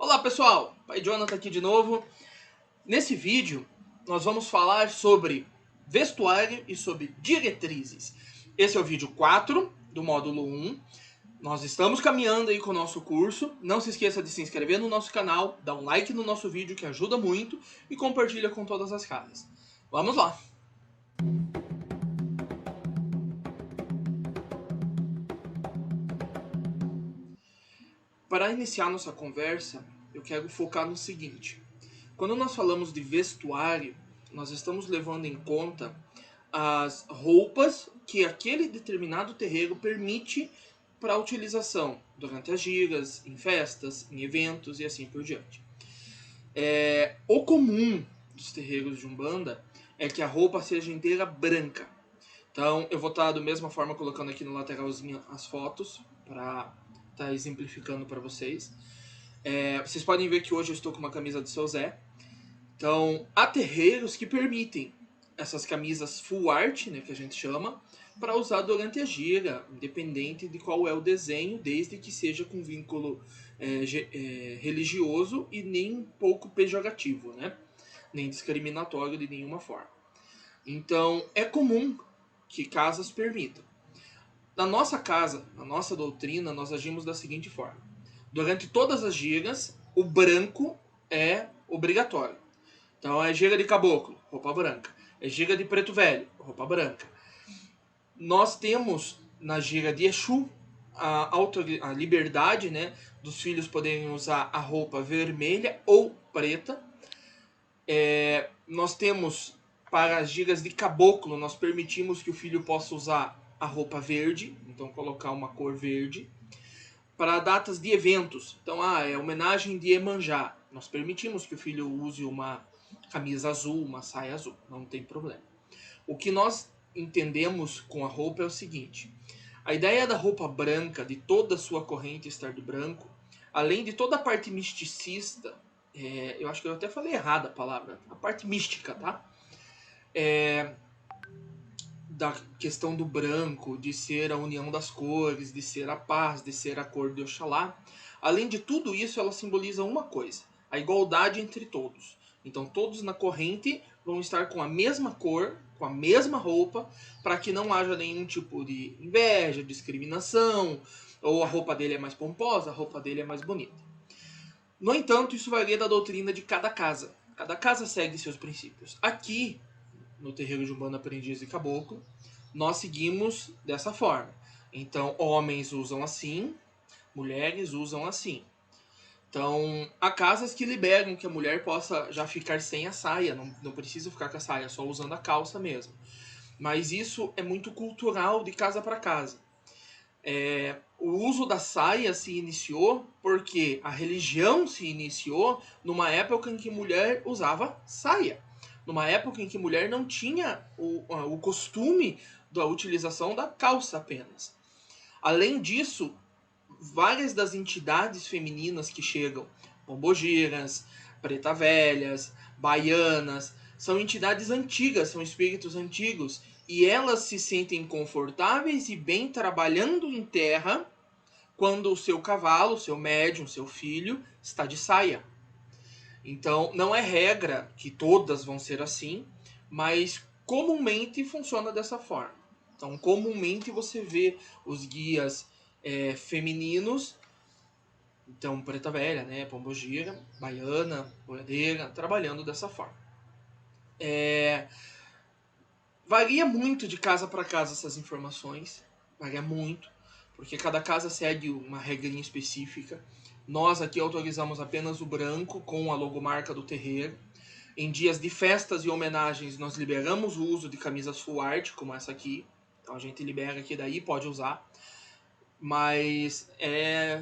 Olá pessoal, Pai Jonathan aqui de novo. Nesse vídeo nós vamos falar sobre vestuário e sobre diretrizes. Esse é o vídeo 4 do módulo 1. Nós estamos caminhando aí com o nosso curso. Não se esqueça de se inscrever no nosso canal, dar um like no nosso vídeo que ajuda muito e compartilha com todas as casas. Vamos lá! Para iniciar nossa conversa, eu quero focar no seguinte. Quando nós falamos de vestuário, nós estamos levando em conta as roupas que aquele determinado terreiro permite para utilização durante as giras, em festas, em eventos e assim por diante. O comum dos terreiros de Umbanda é que a roupa seja inteira branca. Então eu vou estar da mesma forma colocando aqui no lateralzinho as fotos para estar exemplificando para vocês. Vocês podem ver que hoje eu estou com uma camisa do Seu Zé. Então, há terreiros que permitem essas camisas full art, né, que a gente chama, para usar durante a gira, independente de qual é o desenho, desde que seja com vínculo religioso e nem um pouco pejorativo, né, nem discriminatório de nenhuma forma. Então, é comum que casas permitam. Na nossa casa, na nossa doutrina, nós agimos da seguinte forma. Durante todas as giras, o branco é obrigatório. Então é giga de caboclo, roupa branca. É giga de preto velho, roupa branca. Nós temos na giga de Exu a liberdade, né, dos filhos poderem usar a roupa vermelha ou preta. Nós temos para as gigas de caboclo, nós permitimos que o filho possa usar a roupa verde, então colocar uma cor verde. Para datas de eventos, então é homenagem de Iemanjá, nós permitimos que o filho use uma camisa azul, uma saia azul, não tem problema. O que nós entendemos com a roupa é o seguinte: a ideia da roupa branca, de toda a sua corrente estar de branco, além de toda a parte misticista, eu acho que eu até falei errado a palavra, a parte mística, tá? Da questão do branco, de ser a união das cores, de ser a paz, de ser a cor de Oxalá. Além de tudo isso, ela simboliza uma coisa: a igualdade entre todos. Então todos na corrente vão estar com a mesma cor, com a mesma roupa, para que não haja nenhum tipo de inveja, discriminação, ou a roupa dele é mais pomposa, a roupa dele é mais bonita. No entanto, isso varia da doutrina de cada casa. Cada casa segue seus princípios. Aqui, no terreiro de Umbanda Aprendiz e Caboclo, nós seguimos dessa forma. Então, homens usam assim, mulheres usam assim. Então, há casas que liberam que a mulher possa já ficar sem a saia, não precisa ficar com a saia, só usando a calça mesmo. Mas isso é muito cultural de casa para casa. O uso da saia se iniciou porque a religião se iniciou numa época em que mulher usava saia. Numa época em que mulher não tinha o costume da utilização da calça apenas. Além disso, várias das entidades femininas que chegam, pombogiras, preta velhas, baianas, são entidades antigas, são espíritos antigos, e elas se sentem confortáveis e bem trabalhando em terra quando o seu cavalo, o seu médium, o seu filho está de saia. Então, não é regra que todas vão ser assim, mas comumente funciona dessa forma. Então, comumente você vê os guias femininos, então preta velha, né, pombogira, baiana, boiadeira, trabalhando dessa forma. Varia muito de casa para casa essas informações, varia muito, porque cada casa segue uma regrinha específica. Nós aqui autorizamos apenas o branco com a logomarca do terreiro. Em dias de festas e homenagens, nós liberamos o uso de camisas full art, como essa aqui. Então a gente libera aqui, daí pode usar. Mas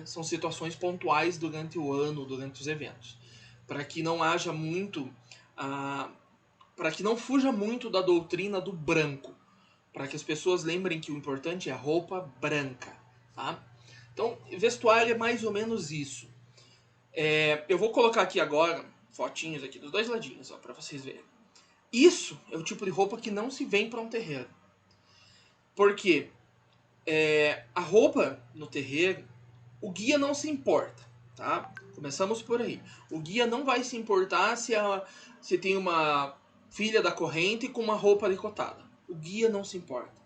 são situações pontuais durante o ano, durante os eventos. Para que não haja muito... para que não fuja muito da doutrina do branco. Para que as pessoas lembrem que o importante é a roupa branca. Tá? Então, vestuário é mais ou menos isso. Eu vou colocar aqui agora fotinhos aqui dos dois ladinhos, para vocês verem. Isso é o tipo de roupa que não se vem para um terreiro. Porque a roupa no terreiro, o guia não se importa. Tá? Começamos por aí. O guia não vai se importar se tem uma filha da corrente com uma roupa decotada. O guia não se importa.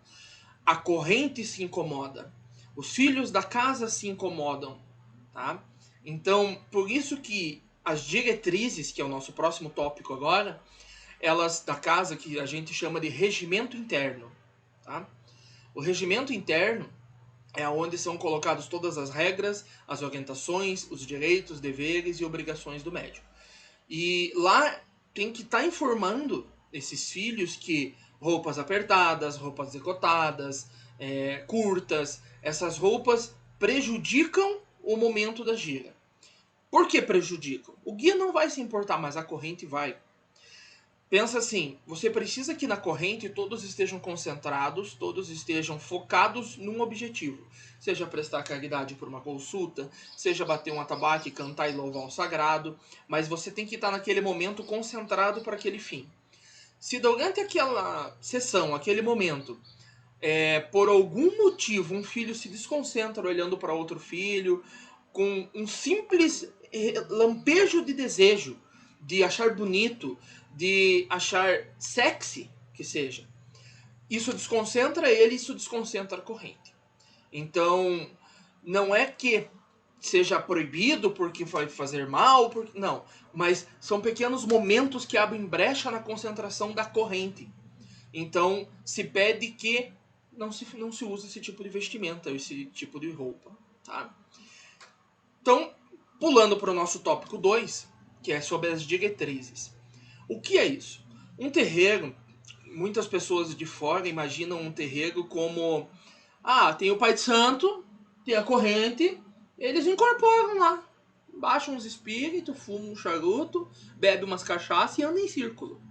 A corrente se incomoda. Os filhos da casa se incomodam, tá? Então, por isso que as diretrizes, que é o nosso próximo tópico agora, elas da casa que a gente chama de regimento interno, tá? O regimento interno é onde são colocadas todas as regras, as orientações, os direitos, deveres e obrigações do médico. E lá tem que estar informando esses filhos que roupas apertadas, roupas decotadas, curtas, essas roupas prejudicam o momento da gira. Por que prejudicam? O guia não vai se importar, mas a corrente vai. Pensa assim, você precisa que na corrente todos estejam concentrados, todos estejam focados num objetivo. Seja prestar caridade por uma consulta, seja bater um atabaque, cantar e louvar o sagrado, mas você tem que estar naquele momento concentrado para aquele fim. Se durante aquela sessão, aquele momento, por algum motivo um filho se desconcentra olhando para outro filho, com um simples lampejo de desejo, de achar bonito, de achar sexy, que seja, isso desconcentra ele, isso desconcentra a corrente. Então, não é que seja proibido porque vai fazer mal, porque não, mas são pequenos momentos que abrem brecha na concentração da corrente. Então, se pede que não se use esse tipo de vestimenta, esse tipo de roupa, tá? Então, pulando para o nosso tópico 2, que é sobre as diretrizes. O que é isso? Um terreiro, muitas pessoas de fora imaginam um terreiro como... tem o pai de santo, tem a corrente, eles incorporam lá. Baixam uns espíritos, fumam um charuto, bebem umas cachaças e andam em círculo.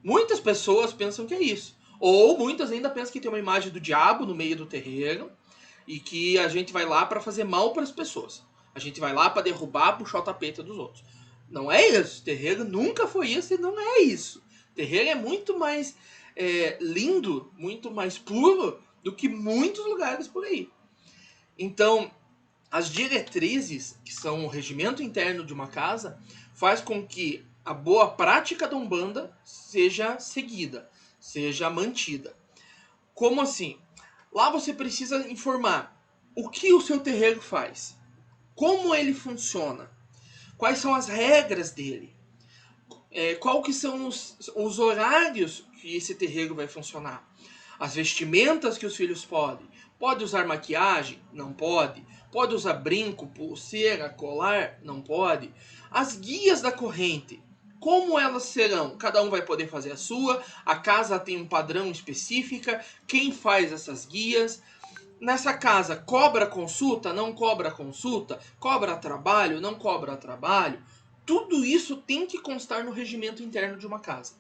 Muitas pessoas pensam que é isso. Ou muitas ainda pensam que tem uma imagem do diabo no meio do terreiro e que a gente vai lá para fazer mal para as pessoas. A gente vai lá para derrubar, puxar o tapete dos outros. Não é isso. Terreiro nunca foi isso e não é isso. Terreiro é muito mais lindo, muito mais puro do que muitos lugares por aí. Então, as diretrizes, que são o regimento interno de uma casa, faz com que a boa prática da Umbanda seja seguida, seja mantida. Como assim? Lá você precisa informar o que o seu terreiro faz, como ele funciona, quais são as regras dele, qual que são os horários que esse terreiro vai funcionar, as vestimentas que os filhos podem. Pode usar maquiagem? Não pode. Pode usar brinco, pulseira, colar? Não pode. As guias da corrente, como elas serão? Cada um vai poder fazer a sua, a casa tem um padrão específico, quem faz essas guias? Nessa casa, cobra consulta? Não cobra consulta? Cobra trabalho? Não cobra trabalho? Tudo isso tem que constar no regimento interno de uma casa.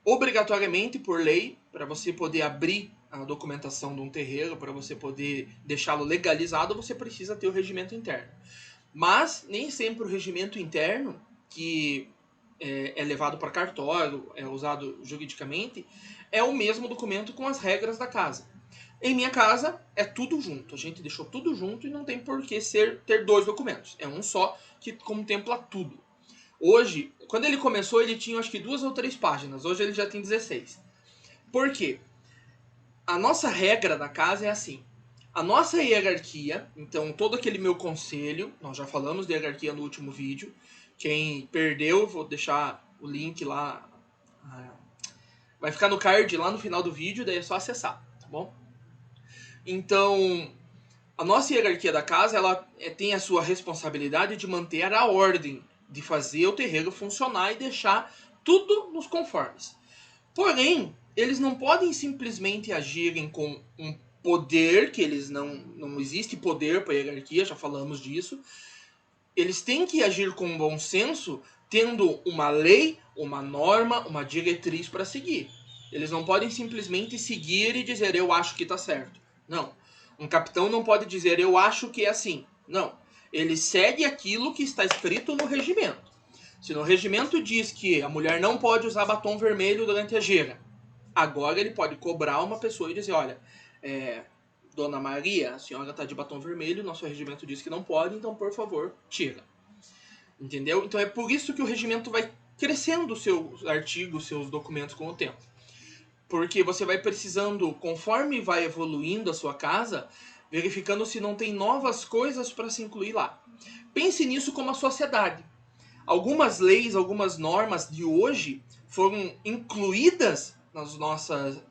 Obrigatoriamente, por lei, para você poder abrir a documentação de um terreiro, para você poder deixá-lo legalizado, você precisa ter o regimento interno. Mas nem sempre o regimento interno, que é levado para cartório, é usado juridicamente, é o mesmo documento com as regras da casa. Em minha casa é tudo junto, a gente deixou tudo junto e não tem por que ter dois documentos, é um só que contempla tudo. Hoje, quando ele começou, ele tinha acho que 2 ou 3 páginas, hoje ele já tem 16. Por quê? A nossa regra da casa é assim, a nossa hierarquia, então todo aquele meu conselho, nós já falamos de hierarquia no último vídeo, quem perdeu, vou deixar o link lá, vai ficar no card lá no final do vídeo, daí é só acessar, tá bom? Então, a nossa hierarquia da casa, ela tem a sua responsabilidade de manter a ordem, de fazer o terreiro funcionar e deixar tudo nos conformes. Porém, eles não podem simplesmente agirem com um poder, que eles não existe poder para a hierarquia, já falamos disso. Eles têm que agir com bom senso, tendo uma lei, uma norma, uma diretriz para seguir. Eles não podem simplesmente seguir e dizer eu acho que está certo. Não. Um capitão não pode dizer eu acho que é assim. Não. Ele segue aquilo que está escrito no regimento. Se no regimento diz que a mulher não pode usar batom vermelho durante a gira, agora ele pode cobrar uma pessoa e dizer, olha, Dona Maria, a senhora está de batom vermelho, nosso regimento diz que não pode, então por favor, tira. Entendeu? Então é por isso que o regimento vai crescendo seus artigos, seus documentos com o tempo. Porque você vai precisando, conforme vai evoluindo a sua casa, verificando se não tem novas coisas para se incluir lá. Pense nisso como a sociedade. Algumas leis, algumas normas de hoje foram incluídas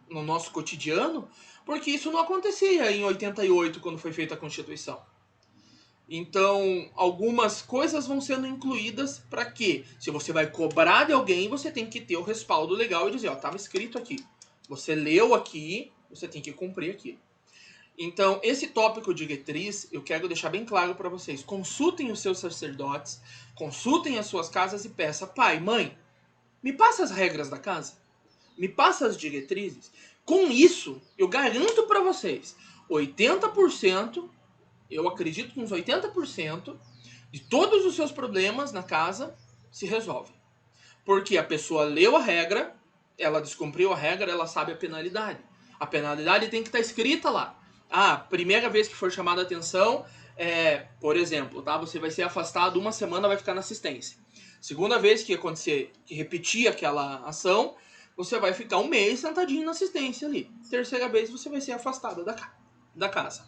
no nosso cotidiano, porque isso não acontecia em 88, quando foi feita a Constituição. Então, algumas coisas vão sendo incluídas para que, se você vai cobrar de alguém, você tem que ter o respaldo legal e dizer, ó, estava escrito aqui. Você leu aqui, você tem que cumprir aqui. Então, esse tópico de diretriz, eu quero deixar bem claro para vocês. Consultem os seus sacerdotes, consultem as suas casas e peça, pai, mãe, me passa as regras da casa, me passa as diretrizes. Com isso, eu garanto para vocês, 80%, eu acredito que uns 80% de todos os seus problemas na casa se resolvem. Porque a pessoa leu a regra, ela descumpriu a regra, ela sabe a penalidade. A penalidade tem que estar escrita lá. Ah, primeira vez que for chamada a atenção, por exemplo, tá? Você vai ser afastado uma semana, vai ficar na assistência. Segunda vez que acontecer, que repetir aquela ação, você vai ficar um mês sentadinho na assistência ali. Terceira vez, você vai ser afastado da casa.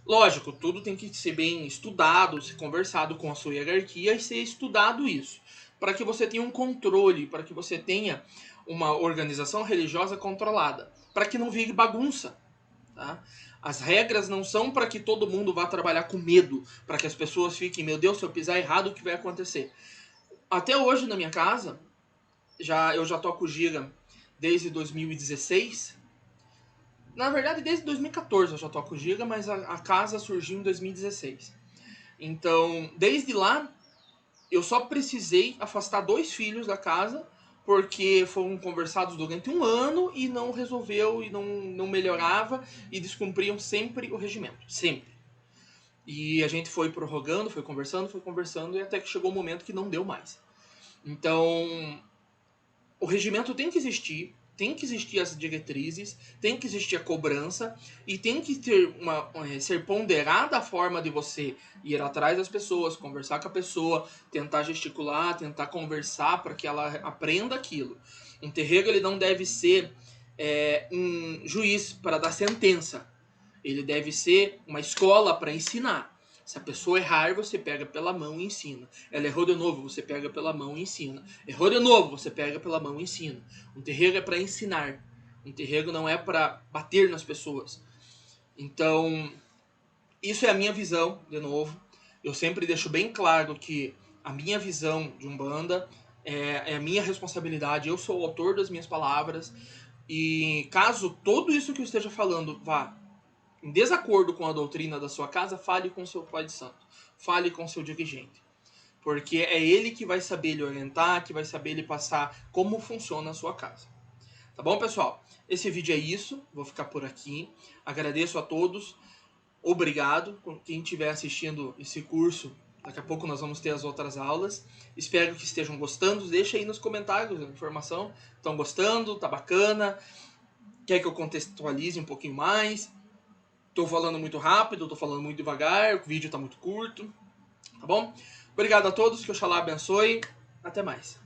Lógico, tudo tem que ser bem estudado, ser conversado com a sua hierarquia e ser estudado isso. Para que você tenha um controle, para que você tenha uma organização religiosa controlada. Para que não vire bagunça. Tá? As regras não são para que todo mundo vá trabalhar com medo, para que as pessoas fiquem, meu Deus, se eu pisar errado, o que vai acontecer? Até hoje na minha casa, eu já toco gira desde 2016. Na verdade, desde 2014 eu já toco gira, mas a casa surgiu em 2016. Então, desde lá, eu só precisei afastar 2 filhos da casa, porque foram conversados durante um ano e não resolveu, e não melhorava, e descumpriam sempre o regimento. Sempre. E a gente foi prorrogando, foi conversando, e até que chegou o momento que não deu mais. Então, o regimento tem que existir as diretrizes, tem que existir a cobrança e tem que ter ser ponderada a forma de você ir atrás das pessoas, conversar com a pessoa, tentar gesticular, tentar conversar para que ela aprenda aquilo. Um terreiro ele não deve ser um juiz para dar sentença, ele deve ser uma escola para ensinar. Se a pessoa errar, você pega pela mão e ensina. Ela errou de novo, você pega pela mão e ensina. Errou de novo, você pega pela mão e ensina. Um terreiro é para ensinar. Um terreiro não é para bater nas pessoas. Então, isso é a minha visão, de novo. Eu sempre deixo bem claro que a minha visão de Umbanda é a minha responsabilidade. Eu sou o autor das minhas palavras. E caso tudo isso que eu esteja falando vá em desacordo com a doutrina da sua casa, fale com seu pai de santo. Fale com seu dirigente. Porque é ele que vai saber lhe orientar, que vai saber lhe passar como funciona a sua casa. Tá bom, pessoal? Esse vídeo é isso. Vou ficar por aqui. Agradeço a todos. Obrigado. Quem estiver assistindo esse curso, daqui a pouco nós vamos ter as outras aulas. Espero que estejam gostando. Deixa aí nos comentários a informação. Estão gostando? Tá bacana? Quer que eu contextualize um pouquinho mais? Tô falando muito rápido, tô falando muito devagar, o vídeo tá muito curto, tá bom? Obrigado a todos, que Oxalá abençoe, até mais.